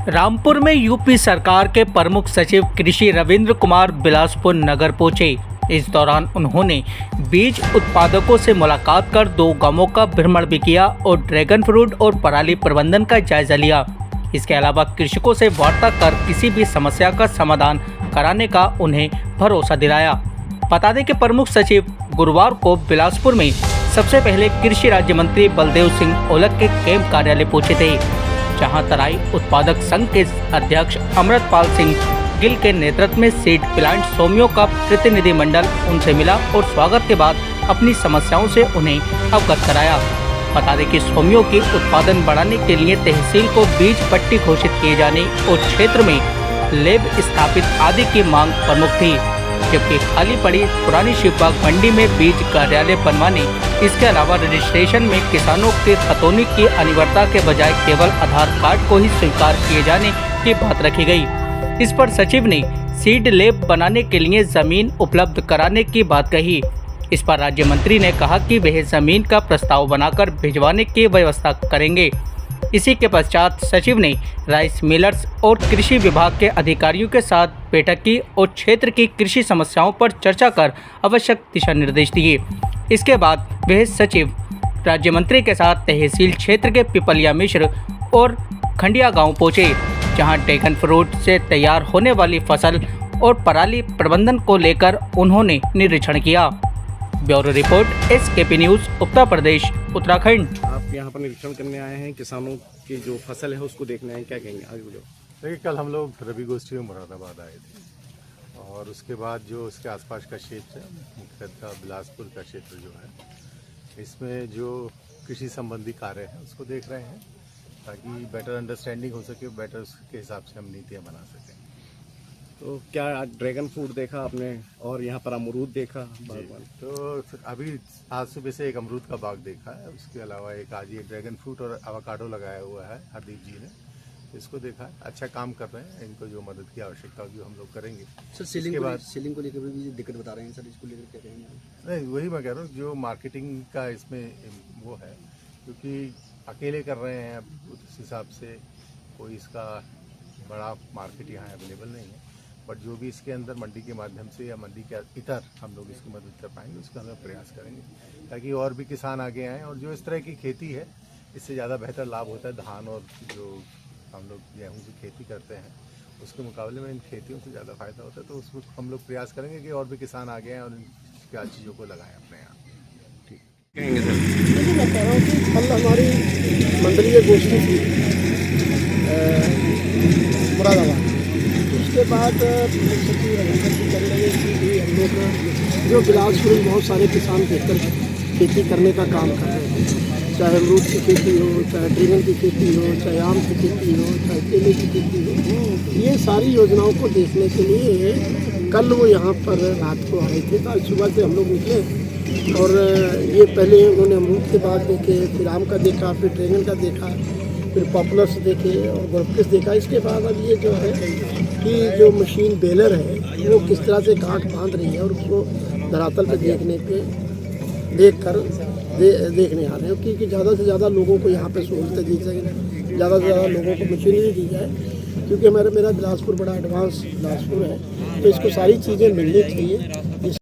रामपुर में यूपी सरकार के प्रमुख सचिव कृषि रविंद्र कुमार बिलासपुर नगर पहुंचे। इस दौरान उन्होंने बीज उत्पादकों से मुलाकात कर 2 गांवों का भ्रमण भी किया और ड्रैगन फ्रूट और पराली प्रबंधन का जायजा लिया। इसके अलावा कृषकों से वार्ता कर किसी भी समस्या का समाधान कराने का उन्हें भरोसा दिलाया। बता दें कि प्रमुख सचिव गुरुवार को बिलासपुर में सबसे पहले कृषि राज्य मंत्री बलदेव सिंह ओलख के कैंप कार्यालय पहुंचे थे, जहां तराई उत्पादक संघ के अध्यक्ष अमृतपाल सिंह गिल के नेतृत्व में सीड प्लांट स्वामियों का प्रतिनिधिमंडल उनसे मिला और स्वागत के बाद अपनी समस्याओं से उन्हें अवगत कराया। बता दें कि स्वामियों की उत्पादन बढ़ाने के लिए तहसील को बीज पट्टी घोषित किए जाने और क्षेत्र में लैब स्थापित आदि की मांग प्रमुख थी, जबकि खाली पड़ी पुरानी शिवबाग मंडी में बीज कार्यालय बनवाने, इसके अलावा रजिस्ट्रेशन में किसानों के खतौनी की अनिवार्यता के बजाय केवल आधार कार्ड को ही स्वीकार किए जाने की बात रखी गई। इस पर सचिव ने सीड लैब बनाने के लिए जमीन उपलब्ध कराने की बात कही। इस पर राज्य मंत्री ने कहा कि वह जमीन का प्रस्ताव बनाकर भिजवाने की व्यवस्था करेंगे। इसी के पश्चात सचिव ने राइस मिलर्स और कृषि विभाग के अधिकारियों के साथ बैठक की और क्षेत्र की कृषि समस्याओं पर चर्चा कर आवश्यक दिशा निर्देश दिए। इसके बाद वह सचिव राज्य मंत्री के साथ तहसील क्षेत्र के पिपलिया मिश्र और खंडिया गांव पहुंचे, जहां ड्रैगन फ्रूट से तैयार होने वाली फसल और पराली प्रबंधन को लेकर उन्होंने निरीक्षण किया। Bureau report SKP news, Uttar Pradesh, Uttarakhand. आप यहाँ पर निरीक्षण करने आए हैं, किसानों की जो फसल है उसको देखने आए, क्या कहेंगे आगे बोलो। देखिए, कल हम लोग रबी गोष्ठी में मुरादाबाद आए थे और उसके बाद जो उसके आसपास का क्षेत्र है, मुख्यतः बिलासपुर का क्षेत्र जो है, इसमें जो कृषि संबंधी कार्य है उसको देख रहे हैं ताकि बेटर अंडरस्टैंडिंग हो सके, बेटर उसके हिसाब से हम नीतियाँ बना सकें। तो क्या आज ड्रैगन फ्रूट देखा आपने और यहाँ पर अमरूद देखा बागवान? तो अभी आज सुबह से एक अमरूद का बाग देखा है, उसके अलावा एक आज ये ड्रैगन फ्रूट और एवोकाडो लगाया हुआ है हरदीप जी ने, इसको देखा है। अच्छा काम कर रहे हैं, इनको जो मदद की आवश्यकता होगी हम लोग करेंगे। सर सीलिंग को लेकर भी दिक्कत बता रहे हैं सर, इसको लेकर क्या कहेंगे? नहीं, वही मैं कह रहा हूँ, जो मार्केटिंग का इसमें वो है, क्योंकि अकेले कर रहे हैं, उस हिसाब से कोई इसका बड़ा मार्केट यहाँ अवेलेबल नहीं है, बट जो भी इसके अंदर मंडी के माध्यम से या मंडी के इतर हम लोग इसकी मदद कर पाएंगे उसका हम लोग प्रयास करेंगे ताकि और भी किसान आगे आएँ। और जो इस तरह की खेती है इससे ज़्यादा बेहतर लाभ होता है धान और जो हम लोग गेहूँ की खेती करते हैं उसके मुकाबले में इन खेतियों से ज़्यादा फायदा होता है। तो उसमें हम लोग प्रयास करेंगे कि और भी किसान आगे आएँ और इन क्या चीज़ों को लगाएं अपने यहाँ। ठीक कहेंगे सर? मैं बता रहा हूँ कि कल हमारी मंडलीय गोष्ठी थी मुरादाबाद। उसके बाद सचिव रविंद्र जी कर लगे कि हम लोग जो बिलासपुर में बहुत सारे किसान बेहतर खेती करने का काम कर रहे हैं, चाहे अमरूद की खेती हो, चाहे ड्रैगन की खेती हो, चाहे आम की खेती हो, चाहे केले की खेती हो, ये सारी योजनाओं को देखने के लिए कल वो यहाँ पर रात को आए थे। तो आज सुबह से हम लोग निकले और ये पहले उन्होंने अमरूद के बाद देखे, फिर आम का देखा, फिर ड्रैगन का देखा, फिर पॉपुलर्स देखे और गोल्फिस देखा। इसके बाद अब ये जो है कि जो मशीन बेलर है वो किस तरह से गांठ बांध रही है और उसको धरातल पर देखने आ रहे हैं, क्योंकि ज़्यादा से ज़्यादा लोगों को यहाँ पे सहूलतें दी जाए, ज़्यादा से ज़्यादा लोगों को मशीनरी दी जाए, क्योंकि मेरा बिलासपुर बड़ा एडवांस बिलासपुर है, तो इसको सारी चीज़ें मिलनी चाहिए।